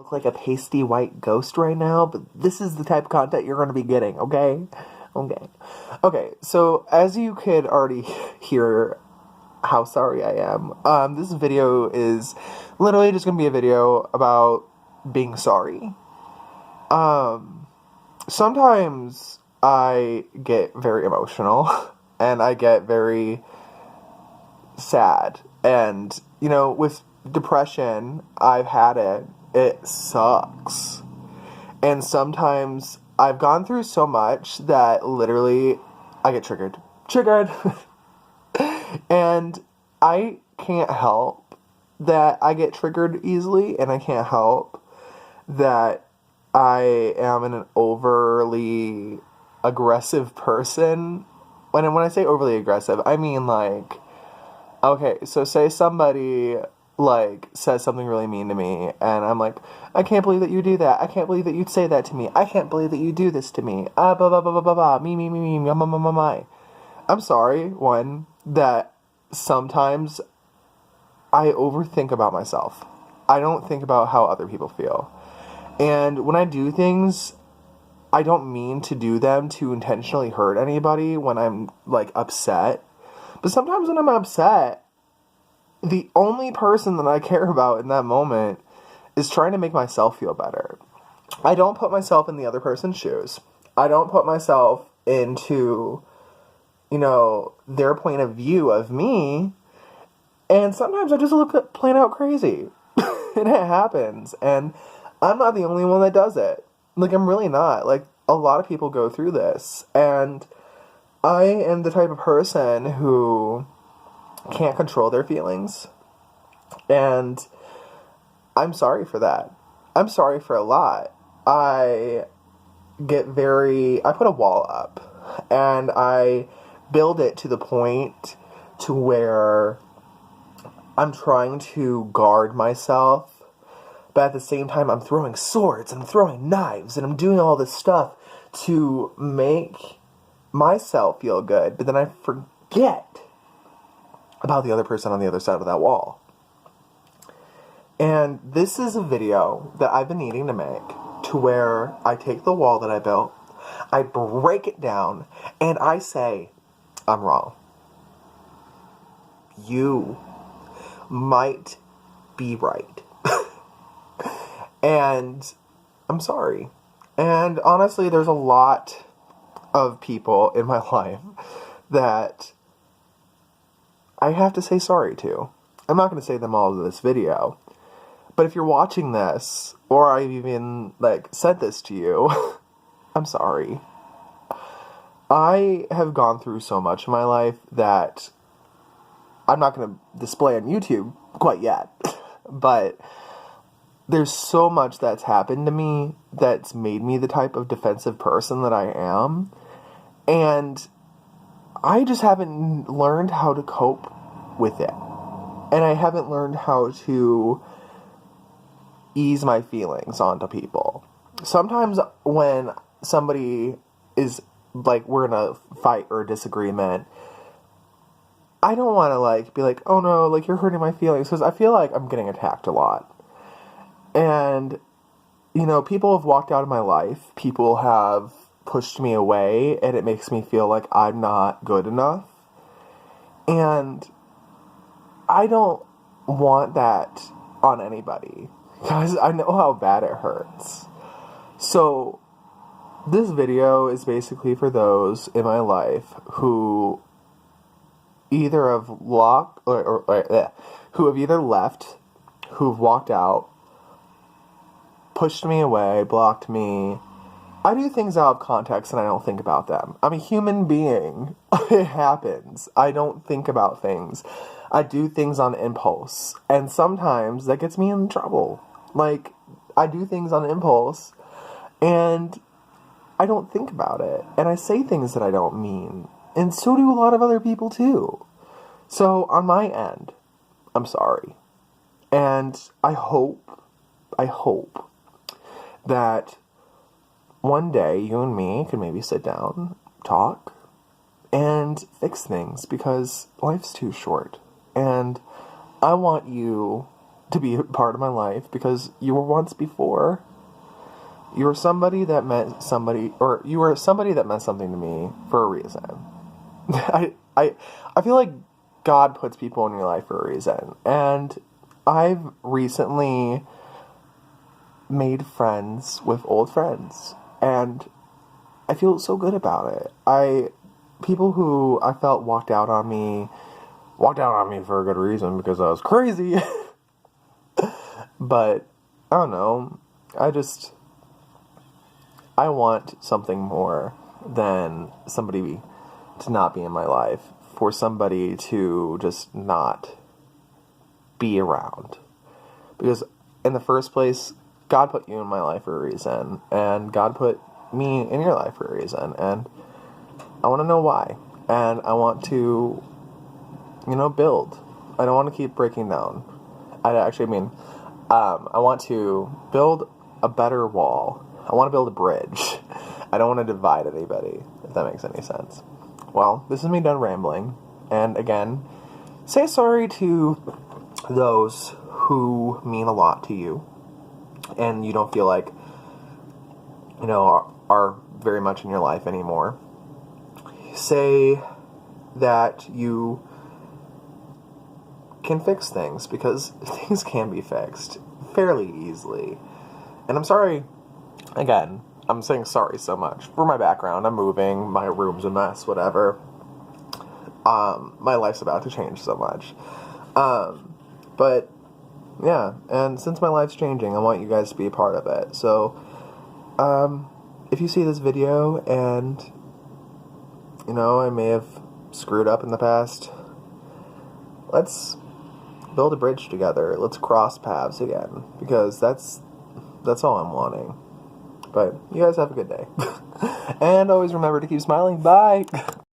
Look like a pasty white ghost right now, but this is the type of content you're going to be getting, okay? Okay, so as you could already hear how sorry I am, this video is literally just going to be a video about being sorry. Sometimes I get very emotional and I get very sad, and, you know, with depression, I've had it. It sucks. And sometimes I've gone through so much that literally I get triggered. And I can't help that I get triggered easily, and I can't help that I am an overly aggressive person. When I say overly aggressive, I mean, like, okay, so say somebody, like, says something really mean to me, and I'm like, I can't believe that you do that. I can't believe that you'd say that to me. I can't believe that you do this to me. Blah, blah, blah, blah, blah, blah, me. I'm sorry, one, that sometimes I overthink about myself. I don't think about how other people feel. And when I do things, I don't mean to do them to intentionally hurt anybody when I'm, like, upset. But sometimes when I'm upset, the only person that I care about in that moment is trying to make myself feel better. I don't put myself in the other person's shoes. I don't put myself into, you know, their point of view of me. And sometimes I just look plain out crazy. And it happens. And I'm not the only one that does it. Like, I'm really not. Like, a lot of people go through this. And I am the type of person who can't control their feelings. And I'm sorry for that. I'm sorry for a lot. I put a wall up. And I build it to the point to where I'm trying to guard myself. But at the same time, I'm throwing swords and I'm throwing knives and I'm doing all this stuff to make myself feel good. But then I forget about the other person on the other side of that wall. And this is a video that I've been needing to make, to where I take the wall that I built, I break it down, and I say, I'm wrong. You might be right. And I'm sorry. And honestly, there's a lot of people in my life that I have to say sorry to. I'm not going to say them all in this video. But if you're watching this, or I've even, like, said this to you, I'm sorry. I have gone through so much in my life that I'm not going to display on YouTube quite yet. But there's so much that's happened to me that's made me the type of defensive person that I am. And I just haven't learned how to cope with it. And I haven't learned how to ease my feelings onto people. Sometimes when somebody is, like, we're in a fight or a disagreement, I don't want to, like, be like, oh no, like, you're hurting my feelings, because I feel like I'm getting attacked a lot. And, you know, people have walked out of my life, people have pushed me away, and it makes me feel like I'm not good enough. And I don't want that on anybody, because I know how bad it hurts. So this video is basically for those in my life who either have who have either left, who've walked out, pushed me away, blocked me. I do things out of context and I don't think about them. I'm a human being. It happens. I don't think about things. I do things on impulse. And sometimes that gets me in trouble. Like, I do things on impulse and I don't think about it. And I say things that I don't mean. And so do a lot of other people too. So on my end, I'm sorry. And I hope that one day you and me can maybe sit down, talk, and fix things, because life's too short. And I want you to be a part of my life because you were once before. You were somebody that meant somebody, or you were somebody that meant something to me for a reason. I feel like God puts people in your life for a reason. And I've recently made friends with old friends. And I feel so good about it. People who I felt walked out on me for a good reason because I was crazy. But, I don't know. I want something more than somebody to not be in my life. For somebody to just not be around. Because in the first place, God put you in my life for a reason. And God put me in your life for a reason. And I want to know why. And I want to, build. I don't want to keep breaking down. I want to build a better wall. I want to build a bridge. I don't want to divide anybody, if that makes any sense. Well, this is me done rambling. And again, say sorry to those who mean a lot to you. And you don't feel like, are very much in your life anymore. Say that you can fix things, because things can be fixed fairly easily. And I'm sorry, again, I'm saying sorry so much for my background. I'm moving, my room's a mess, whatever. My life's about to change so much. But yeah, and since my life's changing, I want you guys to be a part of it. So, if you see this video and, I may have screwed up in the past, let's build a bridge together. Let's cross paths again, because that's all I'm wanting. But you guys have a good day. And always remember to keep smiling. Bye!